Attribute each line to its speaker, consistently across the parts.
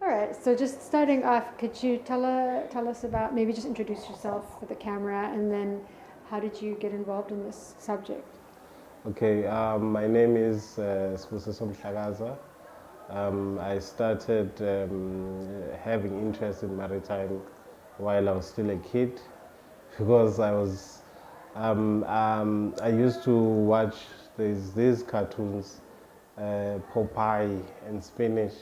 Speaker 1: All right, so just starting off, could you tell us about, maybe just introduce yourself for the camera, and then how did you get involved in this subject?
Speaker 2: Okay, my name is Sibusiso Mhlakaza. I started having interest in maritime while I was still a kid because I used to watch these cartoons, Popeye and Spinach,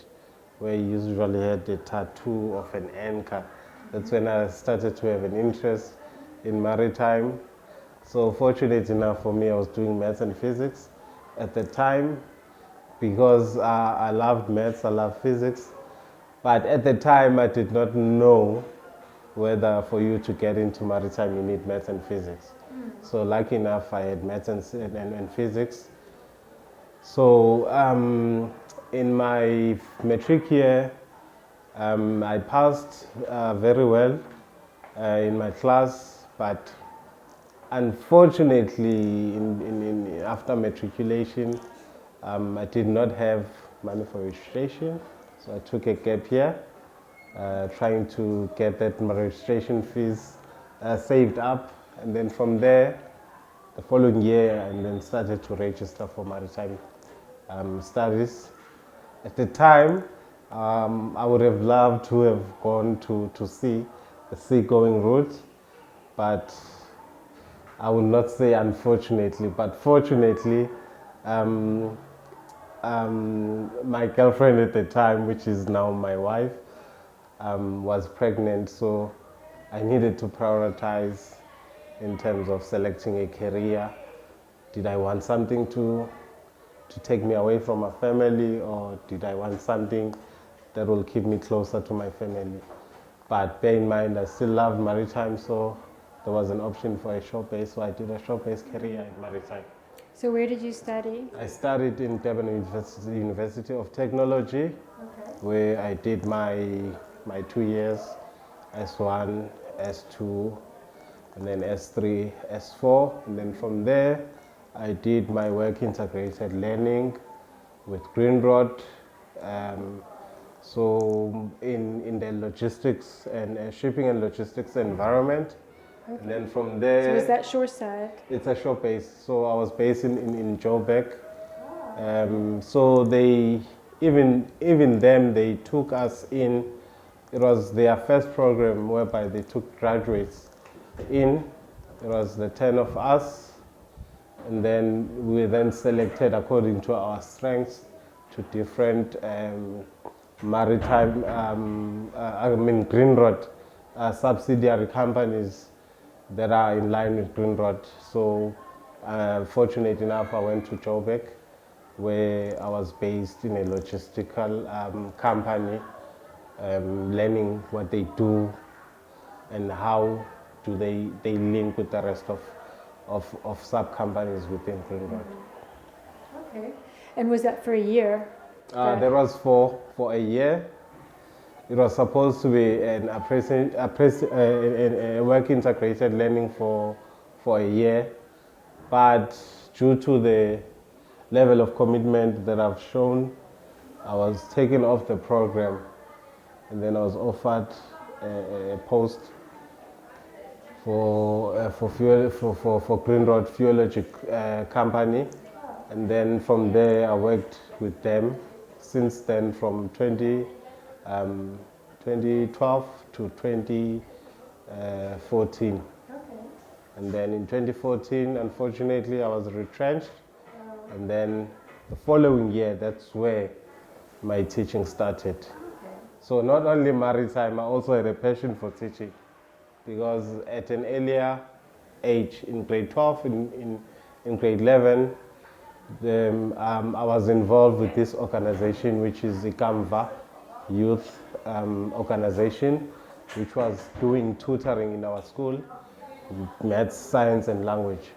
Speaker 2: where you usually had the tattoo of an anchor. That's when I started to have an interest in maritime. So fortunate enough for me, I was doing maths and physics at the time because I loved maths, I loved physics. But at the time, I did not know whether for you to get into maritime, you need maths and physics. So lucky enough, I had maths and physics. So in my matric year, I passed very well in my class, but unfortunately, after matriculation, I did not have money for registration, so I took a gap year, trying to get that registration fees saved up, and then from there, the following year, and then started to register for maritime studies. At the time, I would have loved to have gone to sea, the seagoing route, but I would not say unfortunately, but fortunately, my girlfriend at the time, which is now my wife, was pregnant, so I needed to prioritize in terms of selecting a career. Did I want something to take me away from my family, or did I want something that will keep me closer to my family? But bear in mind, I still loved maritime, so there was an option for a short base, so I did a short base career in maritime.
Speaker 1: So where did you study?
Speaker 2: I studied in Durban University of Technology, where I did my 2 years, S1, S2, and then S3, S4, and then from there I did my work integrated learning with Greenrod. So in the logistics and shipping and logistics environment.
Speaker 1: Okay.
Speaker 2: And then from there,
Speaker 1: So was that shoreside?
Speaker 2: it's a shore base. So I was based in Joburg. So they even them they took us in. It was their first program whereby they took graduates in. It was the 10 of us, and then we then selected according to our strengths to different maritime, Greenrod subsidiary companies that are in line with Greenrod. So fortunate enough, I went to Joburg, where I was based in a logistical company, learning what they do and how do they link with the rest of sub-companies within Greenrod.
Speaker 1: Okay. And was that for a year?
Speaker 2: That was for a year. It was supposed to be a work integrated learning for a year, but due to the level of commitment that I've shown, I was taken off the program, and then I was offered a post for Greenrod Fuelology company, and then from there I worked with them. Since then, from 2012 to 2014. And then in 2014, unfortunately, I was retrenched. And then the following year, that's where my teaching started. So not only maritime, I also had a passion for teaching, because at an earlier age, in grade 12, in grade 11, I was involved with this organization, which is the Kamva Youth Organization, which was doing tutoring in our school, maths, science, and language.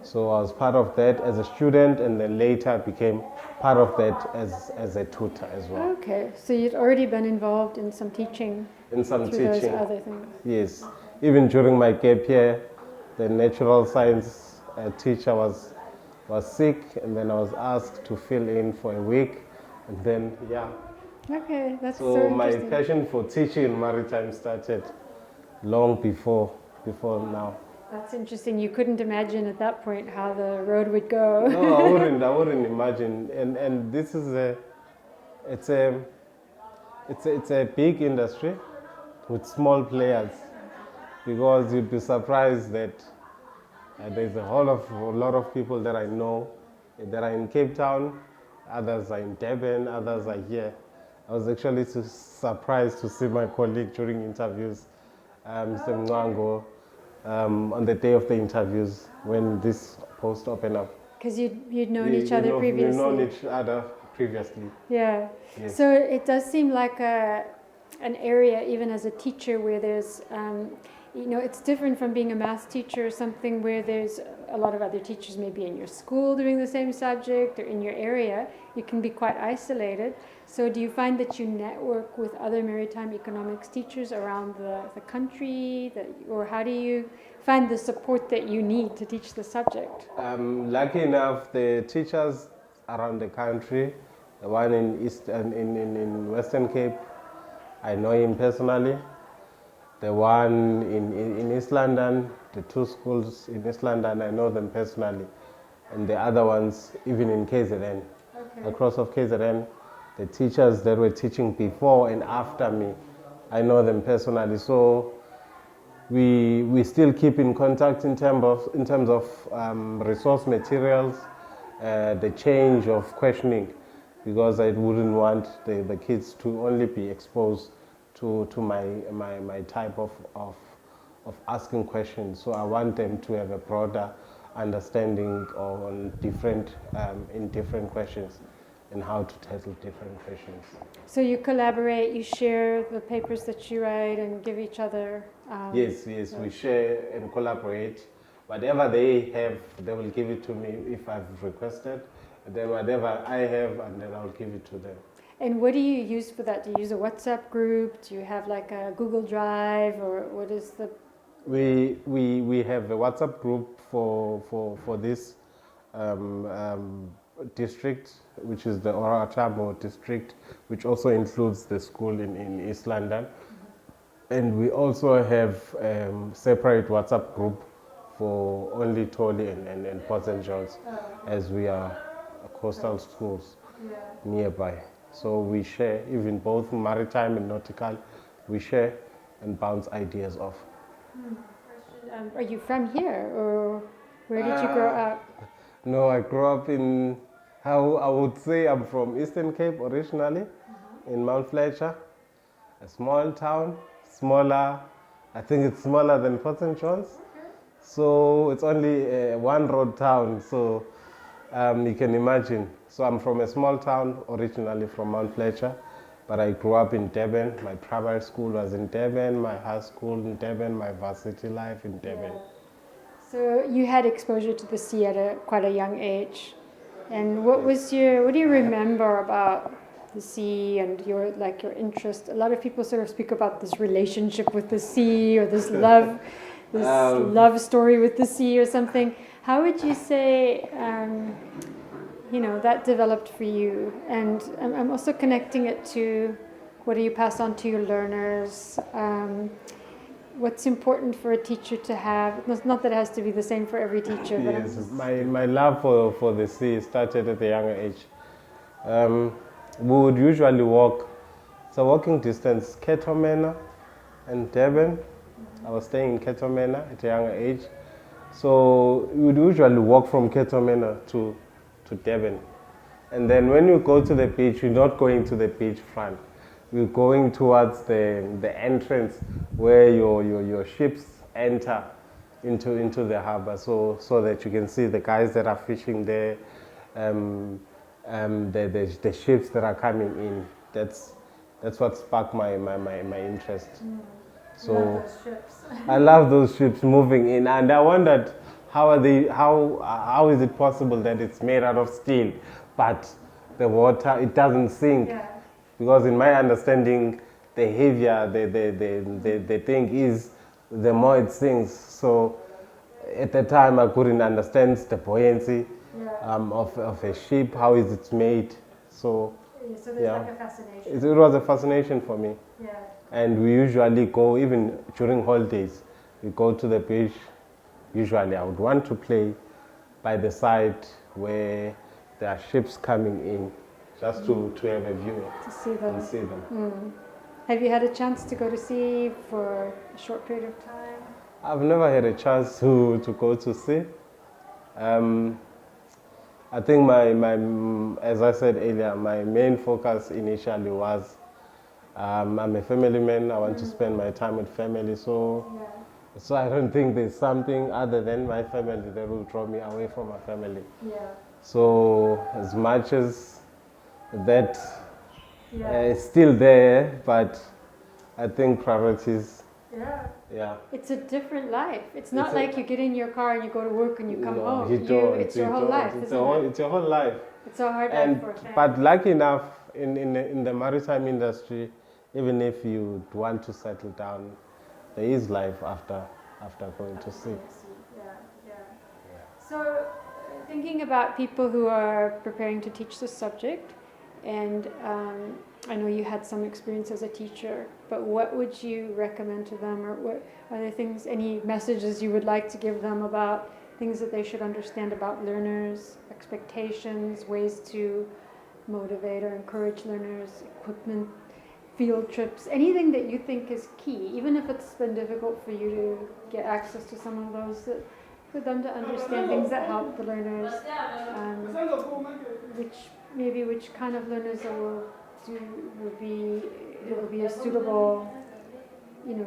Speaker 2: So I was part of that as a student, and then later became part of that as a tutor as well.
Speaker 1: Okay, so you'd already been involved in some teaching.
Speaker 2: In some
Speaker 1: through
Speaker 2: teaching.
Speaker 1: those other things.
Speaker 2: Yes. Even during my gap year, the natural science teacher was sick, and then I was asked to fill in for a week, and then
Speaker 1: Okay, that's so
Speaker 2: So my
Speaker 1: interesting.
Speaker 2: passion for teaching maritime started long before now.
Speaker 1: That's interesting. You couldn't imagine at that point how the road would go.
Speaker 2: No, I wouldn't imagine. And this is it's a, it's a big industry with small players, because you'd be surprised that there's a lot of people that I know that are in Cape Town, others are in Durban, others are here. I was actually surprised to see my colleague during interviews, Mr. Mwango, on the day of the interviews when this post opened up.
Speaker 1: Because you'd known each other
Speaker 2: We've
Speaker 1: previously.
Speaker 2: known each other previously.
Speaker 1: Yeah.
Speaker 2: Yes.
Speaker 1: So it does seem like an area, even as a teacher, where there's, it's different from being a math teacher or something where there's a lot of other teachers maybe in your school doing the same subject or in your area. You can be quite isolated. So do you find that you network with other maritime economics teachers around the country, or how do you find the support that you need to teach the subject?
Speaker 2: Lucky enough, the teachers around the country, the one in Western Cape, I know him personally. The one in East London, the two schools in East London, I know them personally. And the other ones, even in KZN, across of KZN, the teachers that were teaching before and after me, I know them personally. So we still keep in contact in terms of resource materials, the change of questioning, because I wouldn't want the kids to only be exposed to my type of asking questions. So I want them to have a broader understanding on in different questions and how to tackle different questions.
Speaker 1: So you collaborate, you share the papers that you write and give each other.
Speaker 2: Yes, we share and collaborate. Whatever they have, they will give it to me if I've requested. And then whatever I have, and then I'll give it to them.
Speaker 1: And what do you use for that? Do you use a WhatsApp group? Do you have like a Google Drive, or what is the?
Speaker 2: We have a WhatsApp group for this district, which is the Oratamo district, which also includes the school in East London. And we also have separate WhatsApp group for only Toli and Port St. John's, as we are coastal schools nearby. So we share, even both maritime and nautical, we share and bounce ideas off.
Speaker 1: Are you from here, or where did you grow up?
Speaker 2: No, I grew up in, how I would say I'm from Eastern Cape originally, in Mount Fletcher, a small town, smaller, I think it's smaller than Port St. John's. So it's only a one road town, so you can imagine. So I'm from a small town, originally from Mount Fletcher, but I grew up in Durban. My primary school was in Durban, my high school in Durban, my varsity life in Durban.
Speaker 1: So you had exposure to the sea at quite a young age. And what do you remember about the sea and your interest? A lot of people sort of speak about this relationship with the sea, or this love story with the sea or something. How would you say that developed for you? And I'm also connecting it to what do you pass on to your learners? What's important for a teacher to have? Not that it has to be the same for every teacher. But
Speaker 2: yes, my love for the sea started at a younger age. We would usually walk, it's a walking distance, Ketomena and Durban. I was staying in Ketomena at a younger age. So we would usually walk from Ketomena to Durban. And then when you go to the beach, you're not going to the beach front. We're going towards the entrance where your ships enter into the harbor, so that you can see the guys that are fishing there, the ships that are coming in. That's what sparked my interest. So
Speaker 1: love those ships.
Speaker 2: I love those ships moving in, and I wondered how is it possible that it's made out of steel, but the water, it doesn't sink.
Speaker 1: Yeah.
Speaker 2: Because in my understanding, the heavier the thing is, the more it sinks. So at the time, I couldn't understand the buoyancy of a ship. How is it made? So
Speaker 1: So there's like a fascination.
Speaker 2: It was a fascination for me.
Speaker 1: Yeah.
Speaker 2: And we usually go, even during holidays, we go to the beach. Usually I would want to play by the side where there are ships coming in, just to have a view
Speaker 1: To see them.
Speaker 2: and see them.
Speaker 1: Mm. Have you had a chance to go to sea for a short period of time?
Speaker 2: I've never had a chance to go to sea. I think as I said earlier, my main focus initially was I'm a family man. I want to spend my time with family. So I don't think there's something other than my family that will draw me away from my family.
Speaker 1: Yeah.
Speaker 2: So as much as that is still there, but I think priorities. Yeah.
Speaker 1: It's a different life. It's not like you get in your car and you go to work and you come home.
Speaker 2: It's
Speaker 1: your whole life,
Speaker 2: it's your whole life.
Speaker 1: It's a hard life for a family.
Speaker 2: But lucky enough, in the maritime industry, even if you want to settle down, there is life after going to sea.
Speaker 1: Yeah. So, thinking about people who are preparing to teach this subject, and I know you had some experience as a teacher, but what would you recommend to them, or what are there things, any messages you would like to give them about things that they should understand about learners, expectations, ways to motivate or encourage learners, equipment, field trips, anything that you think is key, even if it's been difficult for you to get access to some of those, that for them to understand things that help the learners, which kind of learners it will be a suitable,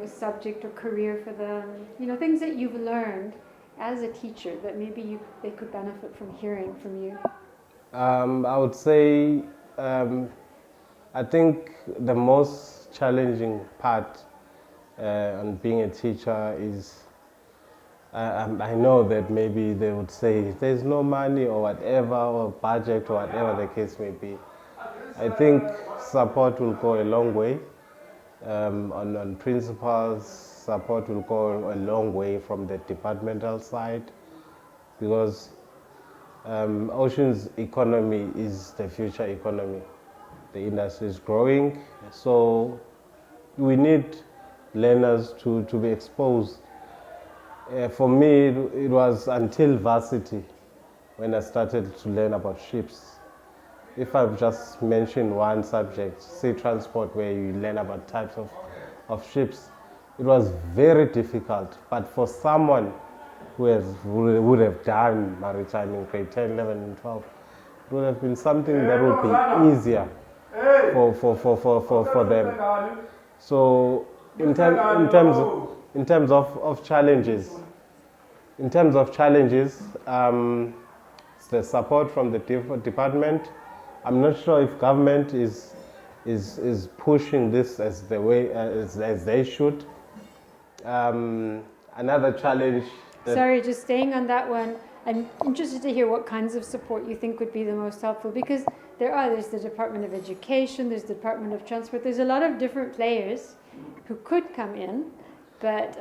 Speaker 1: subject or career for them, things that you've learned as a teacher that maybe they could benefit from hearing from you.
Speaker 2: I would say I think the most challenging part on being a teacher is I know that maybe they would say there's no money or whatever, or budget or whatever the case may be. I think support will go a long way. On principals, support will go a long way from the departmental side, because Ocean's economy is the future economy. The industry is growing, so we need learners to be exposed. For me, it was until varsity when I started to learn about ships. If I've just mentioned one subject, sea transport, where you learn about types of ships, it was very difficult. But for someone who would have done maritime in grade 10, 11, and 12, it would have been something that would be easier for them. So in terms of challenges, the support from the department. I'm not sure if government is pushing this as the way as they should. Another challenge.
Speaker 1: Sorry, just staying on that one. I'm interested to hear what kinds of support you think would be the most helpful, because there's the Department of Education, there's the Department of Transport, there's a lot of different players who could come in, but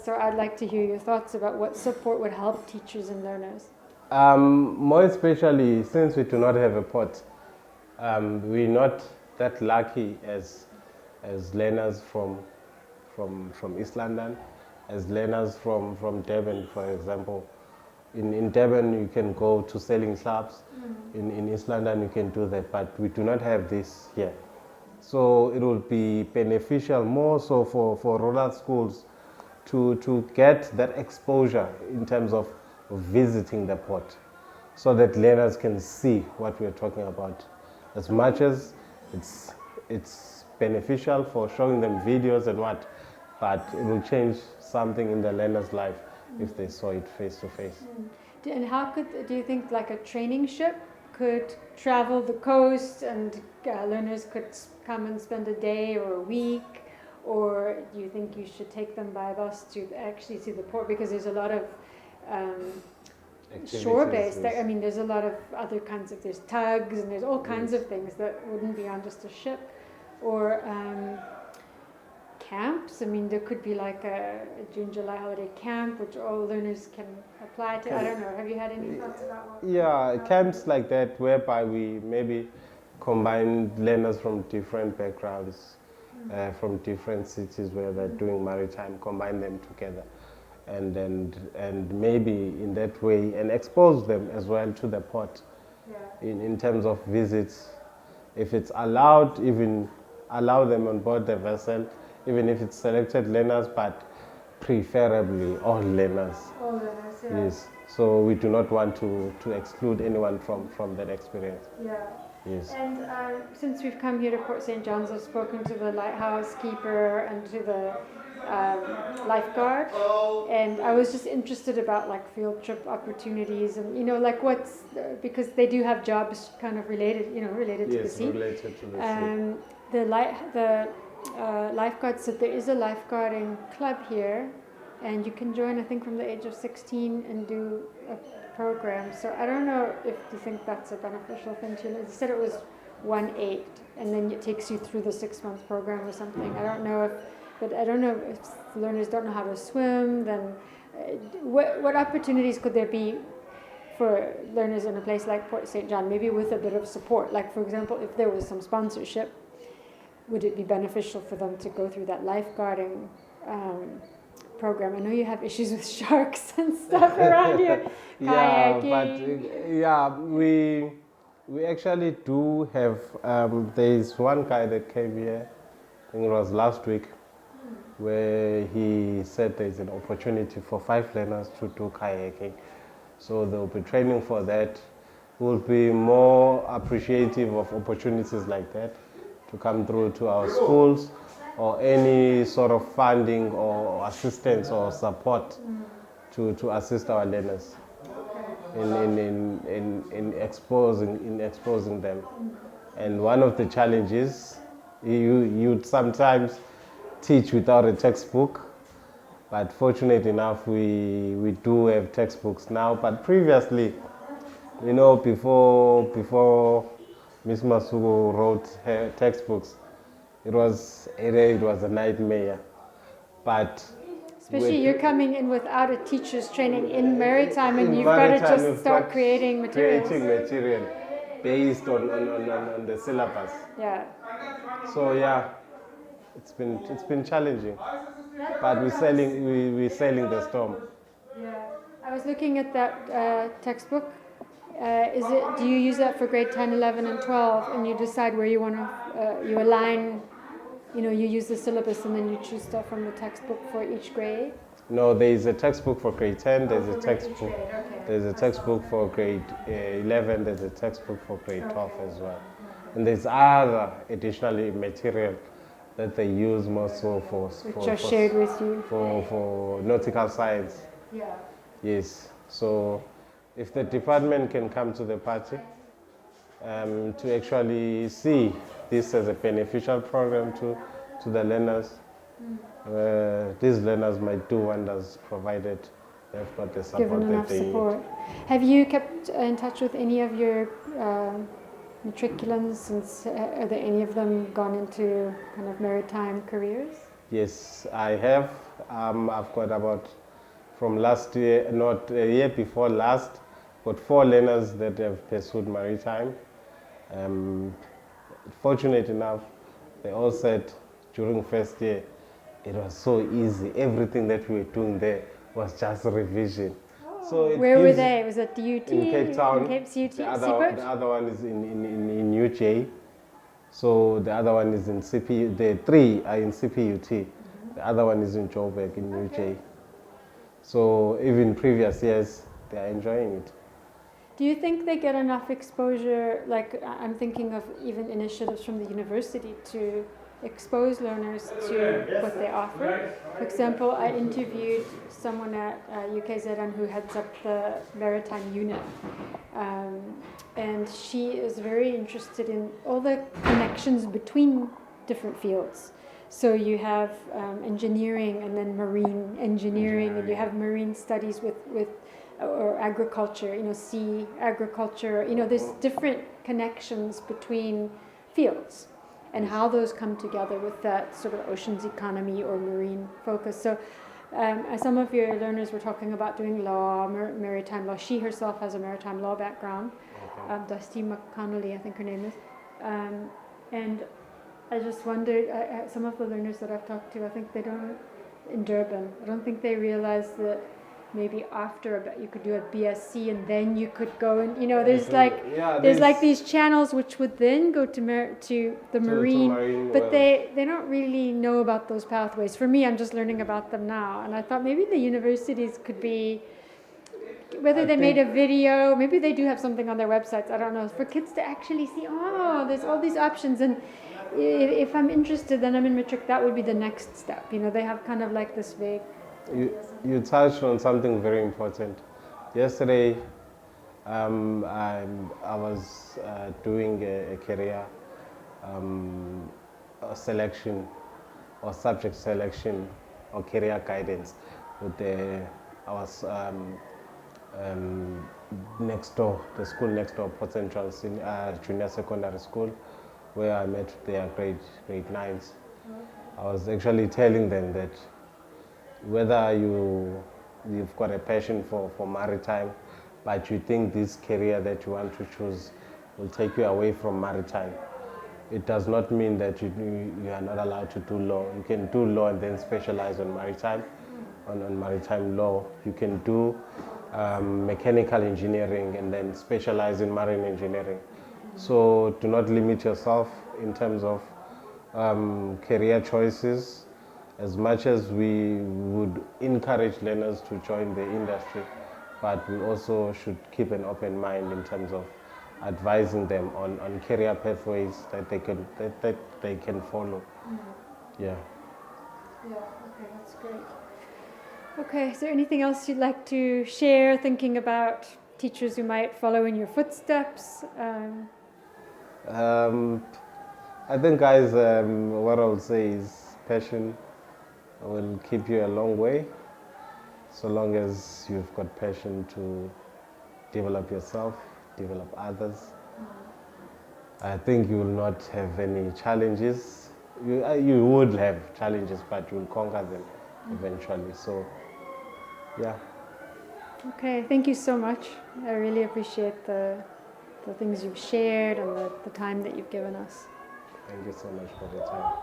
Speaker 1: so I'd like to hear your thoughts about what support would help teachers and learners.
Speaker 2: More especially since we do not have a port, we're not that lucky as learners from East London, as learners from Durban, for example. In Durban, you can go to sailing clubs. In East London, you can do that, but we do not have this here. So it will be beneficial more so for rural schools to get that exposure in terms of visiting the port, so that learners can see what we're talking about. As much as it's beneficial for showing them videos and what, but it will change something in the learner's life if they saw it face to face.
Speaker 1: And how do you think like a training ship could travel the coast and learners could come and spend a day or a week, or do you think you should take them by bus to actually see the port, because there's a lot of shore-based. I mean, there's a lot of other kinds of, there's tugs and there's all kinds of things that wouldn't be on just a ship, or camps. I mean, there could be like a June, July holiday camp, which all learners can apply to. I don't know. Have you had any thoughts about what?
Speaker 2: Yeah, camps like that, whereby we maybe combine learners from different backgrounds, from different cities where they're doing maritime, combine them together, and maybe in that way, and expose them as well to the port in terms of visits. If it's allowed, even allow them on board the vessel, even if it's selected learners, but preferably all learners.
Speaker 1: All learners, yeah.
Speaker 2: Yes. So we do not want to exclude anyone from that experience.
Speaker 1: Yeah.
Speaker 2: Yes.
Speaker 1: And since we've come here to Port St. John's, I've spoken to the lighthouse keeper and to the lifeguard, and I was just interested about like field trip opportunities and like what's because they do have jobs kind of related to the sea.
Speaker 2: Yes, related to the sea.
Speaker 1: The lifeguard said there is a lifeguarding club here, and you can join I think from the age of 16 and do a program. So I don't know if you think that's a beneficial thing to you. He said it was 1/8, and then it takes you through the 6-month program or something. I don't know if learners don't know how to swim. Then what opportunities could there be for learners in a place like Port St. John, maybe with a bit of support? Like for example, if there was some sponsorship, would it be beneficial for them to go through that lifeguarding program? I know you have issues with sharks and stuff around here. Kayaking.
Speaker 2: We actually do have. There is one guy that came here, I think it was last week, where he said there is an opportunity for 5 learners to do kayaking. So they'll be training for that. We'll be more appreciative of opportunities like that to come through to our schools, or any sort of funding or assistance or support to assist our learners in exposing them. And one of the challenges, you'd sometimes teach without a textbook, but fortunate enough we do have textbooks now. But previously, before Miss Masugo wrote her textbooks, it was a nightmare. But
Speaker 1: especially you're coming in without a teacher's training in maritime, and you've got to just start creating materials.
Speaker 2: Creating material based on the syllabus.
Speaker 1: Yeah.
Speaker 2: So yeah, it's been challenging, but we're sailing the storm.
Speaker 1: Yeah. I was looking at that textbook. Do you use that for grade 10, 11, and 12, and you decide where you want to, you align, you use the syllabus and then you choose stuff from the textbook for each grade?
Speaker 2: No, there is a textbook for grade 10, there's a textbook,
Speaker 1: okay.
Speaker 2: There's a textbook for grade 11, there's a textbook for grade 12 as well. And there's other additional material that they use more so
Speaker 1: shared with you
Speaker 2: for nautical science.
Speaker 1: Yeah.
Speaker 2: Yes. So if the department can come to the party to actually see this as a beneficial program to the learners, these learners might do wonders provided they've got the support
Speaker 1: given enough
Speaker 2: that they
Speaker 1: support.
Speaker 2: need.
Speaker 1: Have you kept in touch with any of your matriculants? Since are there any of them gone into kind of maritime careers?
Speaker 2: Yes, I have. I've got about, from last year, not a year before last, got 4 learners that have pursued maritime. Fortunate enough, they all said during first year, it was so easy. Everything that we were doing there was just revision. So
Speaker 1: where were they? Was it UT?
Speaker 2: In Cape Town.
Speaker 1: In Cape CUT?
Speaker 2: The other one is in UJ. So the other one is in CPU. The 3 are in CPUT. The other one is in Joburg in UJ. So even previous years, they are enjoying it.
Speaker 1: Do you think they get enough exposure? Like I'm thinking of even initiatives from the university to expose learners to what they offer. For example, I interviewed someone at UKZN who heads up the maritime unit, and she is very interested in all the connections between different fields. So you have engineering, and then marine engineering, and you have marine studies with or agriculture, sea agriculture. There's different connections between fields, and how those come together with that sort of oceans economy or marine focus. So some of your learners were talking about doing law, maritime law. She herself has a maritime law background.
Speaker 2: Okay.
Speaker 1: Dusty McConnelly, I think her name is. And I just wondered, some of the learners that I've talked to, I think they don't, in Durban, I don't think they realize that maybe after you could do a BSc and then you could go and, there's like these channels which would then go to the marine, but they don't really know about those pathways. For me, I'm just learning about them now, and I thought maybe the universities could be, whether they made a video, maybe they do have something on their websites, I don't know, for kids to actually see, there's all these options, and if I'm interested, then I'm in matric, that would be the next step. They have kind of like this vague.
Speaker 2: You touched on something very important. Yesterday, I was doing a career selection or subject selection or career guidance with I was next door, the school next door, Port Central Junior Secondary School, where I met their grade 9s. I was actually telling them that whether you've got a passion for maritime, but you think this career that you want to choose will take you away from maritime, it does not mean that you are not allowed to do law. You can do law and then specialize on maritime, on maritime law. You can do mechanical engineering and then specialize in marine engineering. So do not limit yourself in terms of career choices. As much as we would encourage learners to join the industry, but we also should keep an open mind in terms of advising them on career pathways that they can follow. Yeah.
Speaker 1: Yeah, okay, that's great. Okay, is there anything else you'd like to share, thinking about teachers who might follow in your footsteps?
Speaker 2: I think, guys, what I would say is passion will keep you a long way, so long as you've got passion to develop yourself, develop others. I think you will not have any challenges. You would have challenges, but you will conquer them eventually. So, yeah.
Speaker 1: Okay, thank you so much. I really appreciate the things you've shared and the time that you've given us.
Speaker 2: Thank you so much for the time.